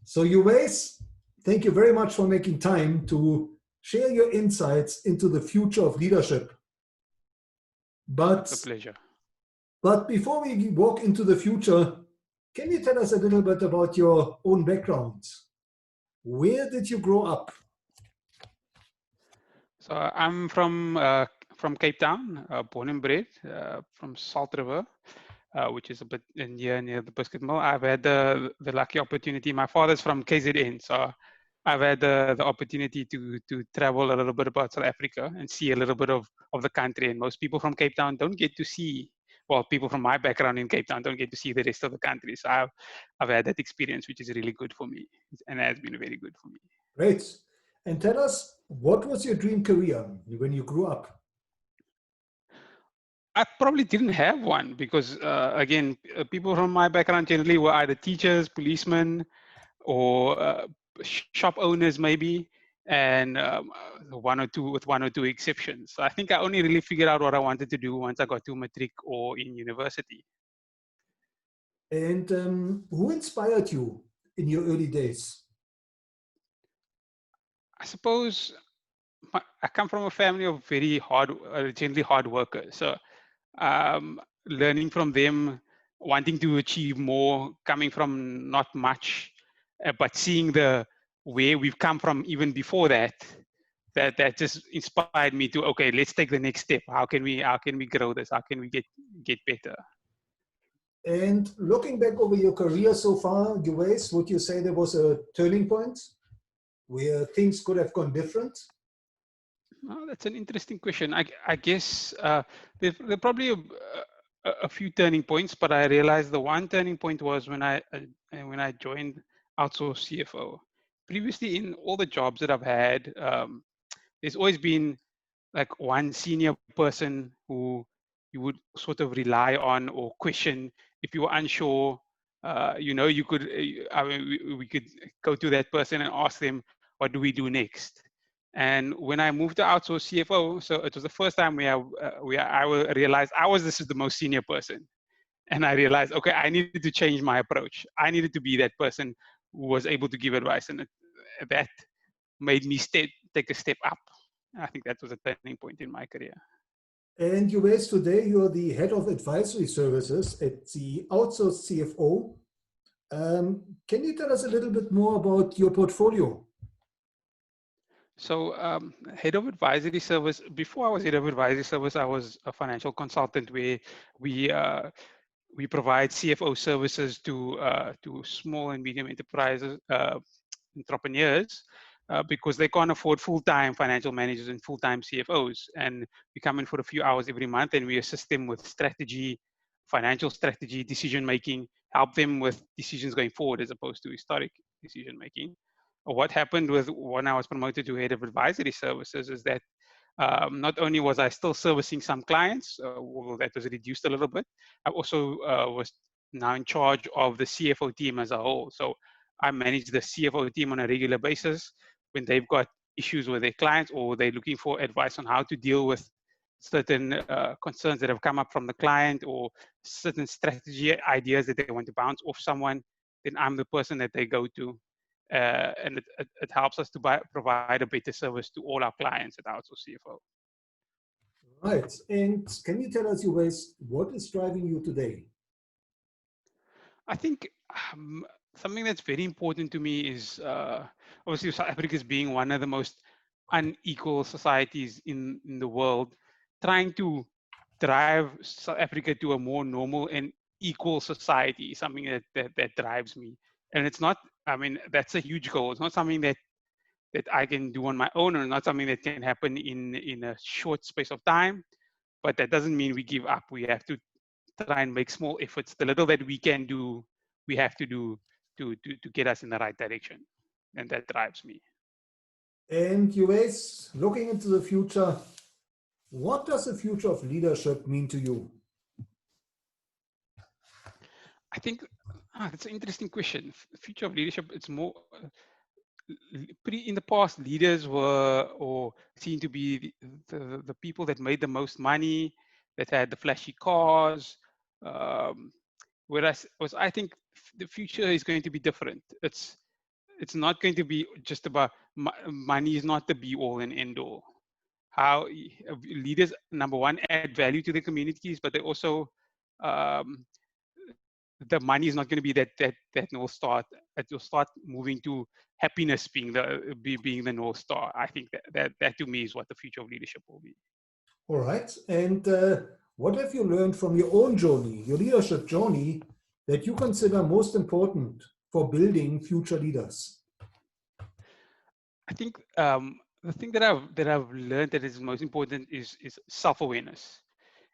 So Uwais, thank you very much for making time to share your insights into the future of leadership. It's a But, pleasure. but before we walk into the future, can you tell us a little bit about your own background? Where did you grow up? So I'm from Cape Town, born and bred, from Salt River, which is a bit near the Biscuit Mill. I've had the lucky opportunity. My father's from KZN, so I've had the opportunity to travel a little bit about South Africa and see a little bit of the country. And most people from Cape Town don't get to see. Well, people from my background in Cape Town don't get to see the rest of the country. So I've had that experience, which is really good for me, and has been very good for me. Great. And tell us, what was your dream career when you grew up? I probably didn't have one because, again, people from my background generally were either teachers, policemen, or shop owners, maybe, and one or two exceptions. So I think I only really figured out what I wanted to do once I got to matric or in university. And who inspired you in your early days? I suppose I come from a family of very generally hard workers. So learning from them, wanting to achieve more, coming from not much, but seeing the where we've come from even before that, that just inspired me to, okay, let's take the next step. How can we grow this? How can we get better? And looking back over your career so far, Uwais, would you say there was a turning point where things could have gone different? Oh, that's an interesting question. I guess there probably a few turning points, but I realized the one turning point was when I joined Outsourced CFO. Previously, in all the jobs that I've had, there's always been like one senior person who you would sort of rely on or question if you were unsure. You could, I mean, we could go to that person and ask them, what do we do next? And when I moved to outsource CFO, so it was the first time where I realized this is the most senior person. And I realized, okay, I needed to change my approach. I needed to be that person who was able to give advice. And that made me take a step up. I think that was a turning point in my career. And Uwais, today you're the head of advisory services at the Outsourced CFO. Can you tell us a little bit more about your portfolio? So head of advisory service, before I was head of advisory service, I was a financial consultant where we we provide CFO services to small and medium enterprises, entrepreneurs, because they can't afford full-time financial managers and full-time CFOs. And we come in for a few hours every month and we assist them with strategy, financial strategy, decision making, help them with decisions going forward as opposed to historic decision making. What happened with when I was promoted to head of advisory services is that not only was I still servicing some clients, although that was reduced a little bit, I also was now in charge of the CFO team as a whole. So I manage the CFO team on a regular basis when they've got issues with their clients or they're looking for advice on how to deal with certain concerns that have come up from the client or certain strategy ideas that they want to bounce off someone, then I'm the person that they go to. And it helps us to provide a better service to all our clients at Outsourced CFO. Right. And can you tell us, Uwais, what is driving you today? I think something that's very important to me is obviously South Africa is being one of the most unequal societies in the world, trying to drive South Africa to a more normal and equal society, something that drives me. And it's not, I mean, that's a huge goal. It's not something that I can do on my own or not something that can happen in a short space of time. But that doesn't mean we give up. We have to try and make small efforts. The little that we can do, we have to do to get us in the right direction. And that drives me. And Uwais, looking into the future, what does the future of leadership mean to you? I think that's an interesting question. The future of leadership, it's more in the past, leaders were or seen to be the people that made the most money, that had the flashy cars. Um, whereas I think the future is going to be different. it's not going to be just about money is not the be all and end all. How leaders, number one, add value to the communities, but they also um, the money is not going to be that north star. It will start moving to happiness being the north star. I think that to me is what the future of leadership will be. All right. And what have you learned from your own journey, your leadership journey, that you consider most important for building future leaders? I think the thing that I've learned that is most important is self-awareness.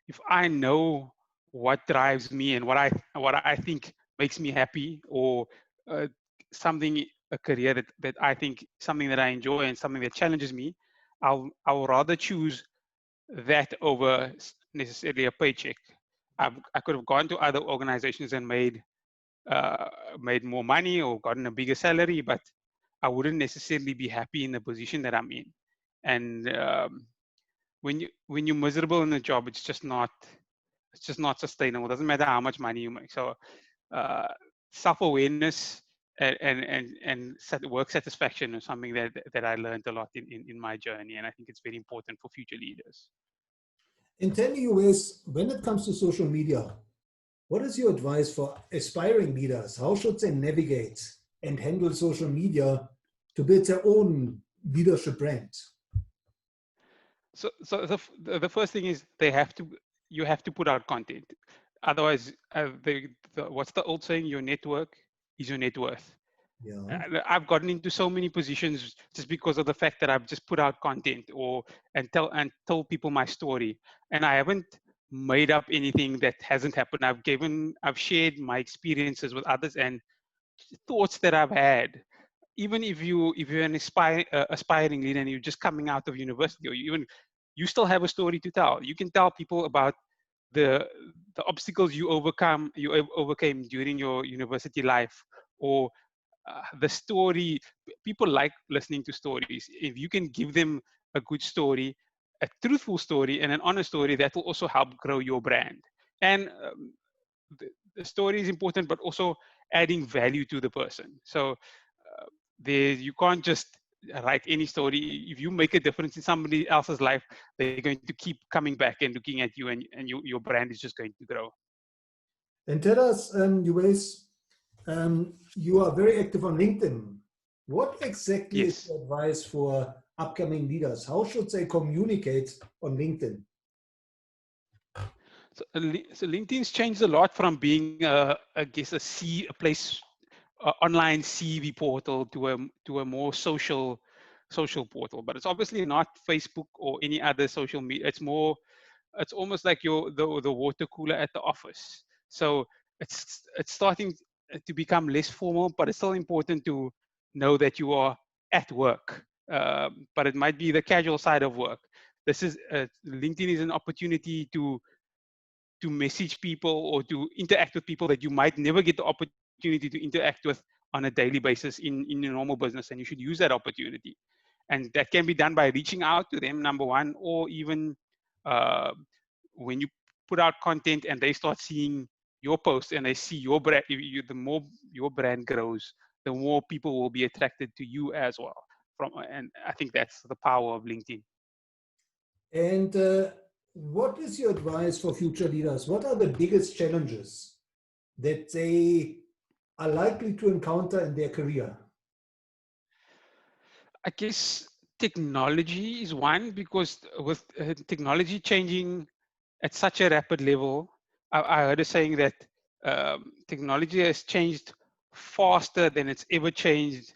If I know what drives me and what I think makes me happy, or uh, something, a career that I think something that I enjoy and something that challenges me, I'll rather choose that over necessarily a paycheck. I could have gone to other organizations and uh, made more money or gotten a bigger salary, but I wouldn't necessarily be happy in the position that I'm in. And when you're miserable in the job, it's just not sustainable. It doesn't matter how much money you make. So uh, self-awareness and work satisfaction is something that I learned a lot in my journey, and I think it's very important for future leaders. And tell me, Uwais, when it comes to social media, what is your advice for aspiring leaders? How should they navigate and handle social media to build their own leadership brand? So the first thing is you have to put out content. Otherwise, what's the old saying? Your network is your net worth. Yeah. I've gotten into so many positions just because of the fact that I've just put out content and told people my story, and I haven't made up anything that hasn't happened. I've shared my experiences with others and thoughts that I've had. Even if you're an aspiring leader and you're just coming out of university, or you still have a story to tell. You can tell people about the obstacles you overcame during your university life, or the story. People like listening to stories. If you can give them a good story, a truthful story, and an honest story, that will also help grow your brand. And the story is important, but also adding value to the person. So you can't just write any story. If you make a difference in somebody else's life, they're going to keep coming back and looking at you, and your brand is just going to grow. And tell us, Uwais, you are very active on LinkedIn. What exactly is Yes. your advice for upcoming leaders? How should they communicate on LinkedIn? So LinkedIn's changed a lot from being, I guess, a place, online CV portal to a more social portal. But it's obviously not Facebook or any other social media. It's almost like the water cooler at the office. So it's starting to become less formal, but it's still important to know that you are at work. But it might be the casual side of work. LinkedIn is an opportunity to message people or to interact with people that you might never get the opportunity to interact with on a daily basis in your normal business, and you should use that opportunity. And that can be done by reaching out to them, number one, or even uh, when you put out content and they start seeing your post and they see your brand. The more your brand grows, the more people will be attracted to you as well. And I think that's the power of LinkedIn. And what is your advice for future leaders? What are the biggest challenges that they are likely to encounter in their career? I guess technology is one, because with technology changing at such a rapid level, I heard a saying that technology has changed faster than it's ever changed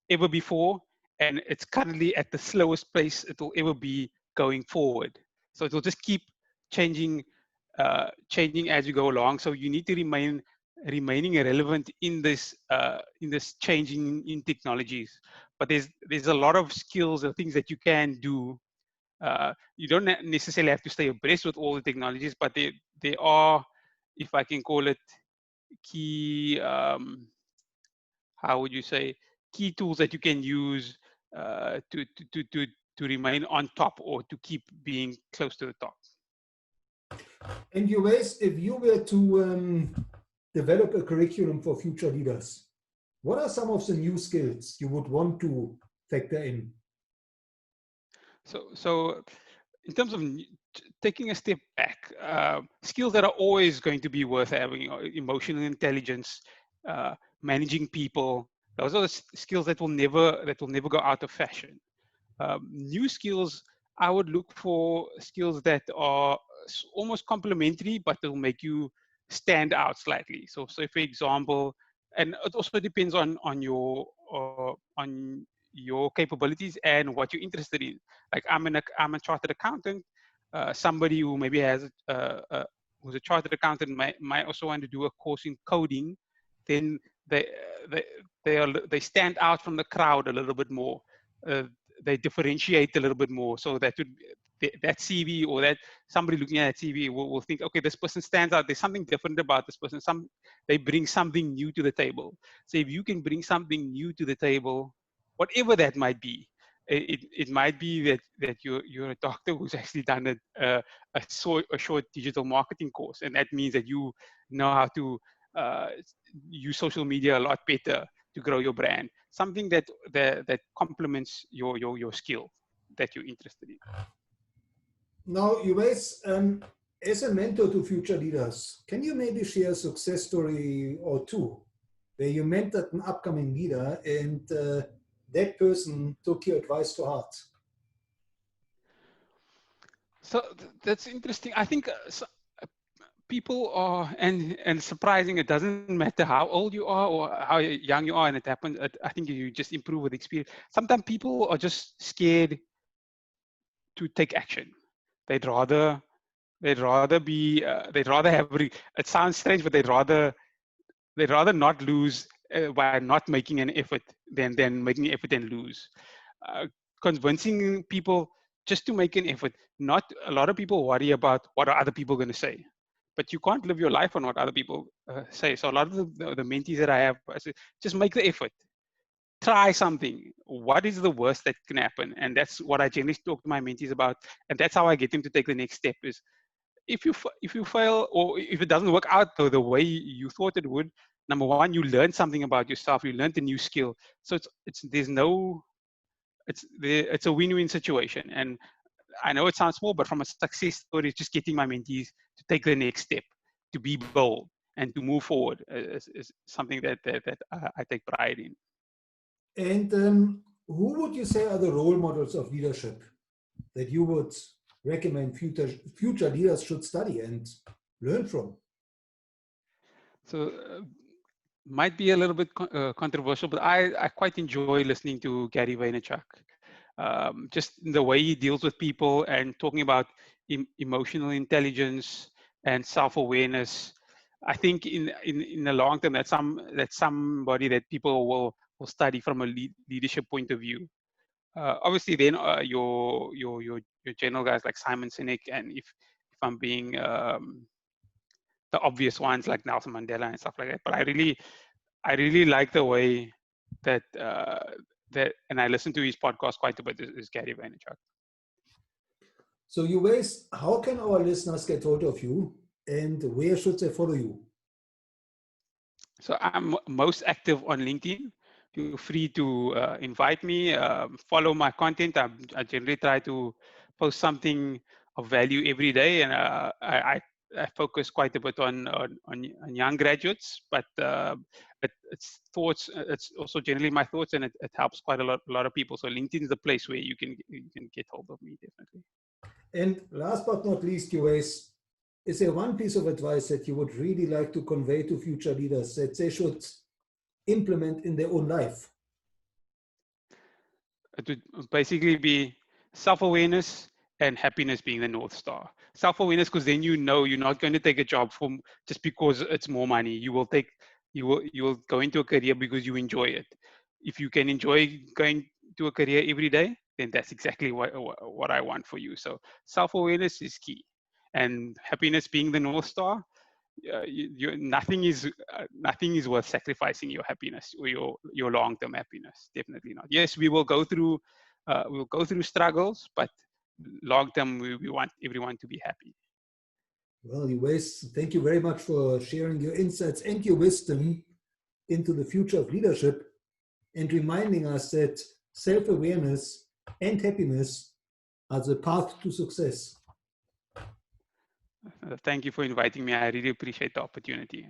ever before, and it's currently at the slowest pace it will ever be going forward. So it will just keep changing, changing as you go along. So you need to remaining relevant in this changing in technologies. But there's a lot of skills and things that you can do. You don't necessarily have to stay abreast with all the technologies, but they are, if I can call it, key, how would you say, key tools that you can use to remain on top, or to keep being close to the top. And Uwais, if you were to develop a curriculum for future leaders, what are some of the new skills you would want to factor in? So in terms of taking a step back, skills that are always going to be worth having, emotional intelligence, managing people, those are the skills that will never go out of fashion. New skills, I would look for skills that are almost complementary, but they'll make you stand out slightly. So for example, and it also depends on your capabilities and what you're interested in. Like I'm a chartered accountant. Somebody who maybe who's a chartered accountant might also want to do a course in coding. Then they they they stand out from the crowd a little bit more. Uh, they differentiate a little bit more, so that CV or that somebody looking at that CV will think, okay, this person stands out. There's something different about this person. They bring something new to the table. So if you can bring something new to the table, whatever that might be, it might be that you're a doctor who's actually done a short digital marketing course, and that means that you know how to uh, use social media a lot better to grow your brand. Something that complements your skill that you're interested in. Now, Uwais, as a mentor to future leaders, can you maybe share a success story or two where you mentored an upcoming leader and that person took your advice to heart? So that's interesting. I think people are, and surprising, it doesn't matter how old you are or how young you are, and it happens. I think you just improve with experience. Sometimes people are just scared to take action. They'd rather they'd rather it sounds strange, but they'd rather not lose by not making an effort than making an effort and lose. Uh, Convincing people just to make an effort. Not a lot of people worry about what are other people going to say, but you can't live your life on what other people say. So a lot of the mentees that I have, I say, just make the effort. Try something. What is the worst that can happen? And that's what I generally talk to my mentees about. And that's how I get them to take the next step. Is if you fail or if it doesn't work out the way you thought it would, number one, you learn something about yourself. You learned a new skill. So it's there's no it's a win-win situation. And I know it sounds small, but from a success story, it's just getting my mentees to take the next step, to be bold, and to move forward is something that I take pride in. And who would you say are the role models of leadership that you would recommend future leaders should study and learn from? So might be a little bit controversial, but I quite enjoy listening to Gary Vaynerchuk. Just the way he deals with people and talking about emotional intelligence and self-awareness. I think in the long term, that's somebody that people will study from a leadership point of view. Obviously, then your general guys like Simon Sinek, and if I'm being the obvious ones like Nelson Mandela and stuff like that. But I really like the way that and I listen to his podcast quite a bit. Is Gary Vaynerchuk. So, Uwais, how can our listeners get hold of you and where should they follow you? So I'm most active on LinkedIn. Feel free to invite me, follow my content. I generally try to post something of value every day, and I focus quite a bit on young graduates, but it's thoughts. It's also generally my thoughts, and it helps quite a lot of people. So LinkedIn is the place where you can get hold of me, definitely. And last but not least, Uwais, is there one piece of advice that you would really like to convey to future leaders that they should implement in their own life? It would basically be self-awareness and happiness being the North Star. Self-awareness, because then you know you're not going to take a job from just because it's more money. You will go into a career because you enjoy it. If you can enjoy going to a career every day, then that's exactly what I want for you. So self-awareness is key, and happiness being the North Star. Nothing is worth sacrificing your happiness or your long-term happiness. Definitely not. Yes, we'll go through struggles, but long term we want everyone to be happy. Well, Uwais, thank you very much for sharing your insights and your wisdom into the future of leadership and reminding us that self-awareness and happiness are the path to success. Thank you for inviting me. I really appreciate the opportunity.